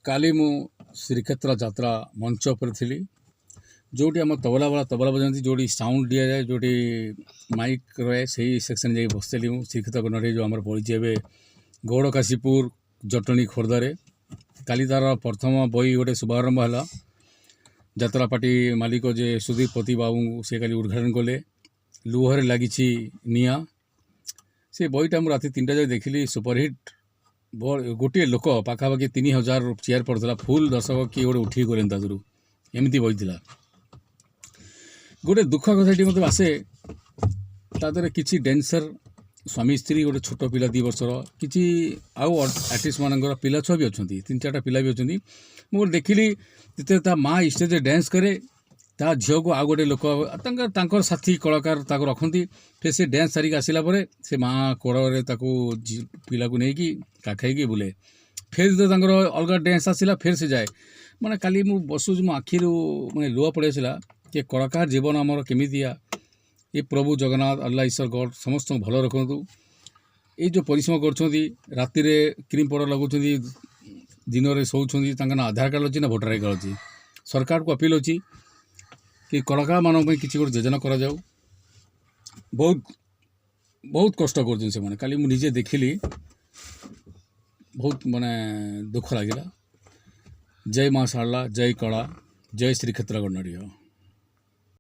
काली मु श्रीक्षेत्र यात्रा मंच पर थी जोटी आम तबला वाला तबला बजाती जोटी साउंड दि जाए जोटी माइक रहे से सेक्शन जाइए बसती श्रीक्षेत्र गणरी जो आम पड़ी गौड़ काशीपुर जटणी खोर्धार काली तार प्रथम बही गोटे शुभारंभ है यात्रा पार्टी मालिक जे सुदीप पति बाबू से काली उद्घाटन कले लुहरे लगी निआ से बहीटा मुझे राति 3टा जाए देखिली सुपरहिट गोटे लोक पाखापाखि 3000 चेयर पड़ता फुल दर्शक किए गोटे उठी गले तादू एमती बही था गोटे दुख कथा मतलब आसे तादर किसी डेन्सर स्वामी स्त्री गोटे छोट पिला 2 वर्षर किसी आउ आर्टिस्ट मानकर पिला छुआ भी अच्छा 3-4टा पिला भी अच्छा मुझे देखिली जिते माँ स्टेज डांस करे ता झील को आउ गोटे लोक साथी कलाकार रखती फिर से डांस सारिक आसला से माँ कोड़े पिला को लेकिन काखई बुले फिर जो अलग डांस आसला फिर से जाए मैंने काली मु बसुच मो आखि मैंने लुह पड़े कि कलाकार जीवन आमर केमितिया ये प्रभु जगन्नाथ अल्लाह ईश्वर गॉड समस्त भल रखु ये जो परिश्रम कर क्रीम पाउडर लगुंट दिन में शोचना आधार कार्ड अच्छी ना भोटर आई कार्ड अच्छी सरकार को अपील अच्छी कि कलाकार मान किसी गोटे योजना करा जाऊ बहुत बहुत कष्ट कर काली मुझे देखिली बहुत माने दुख लगे जय माँ शारला जय कला जय श्रीक्षेत्र गणरी।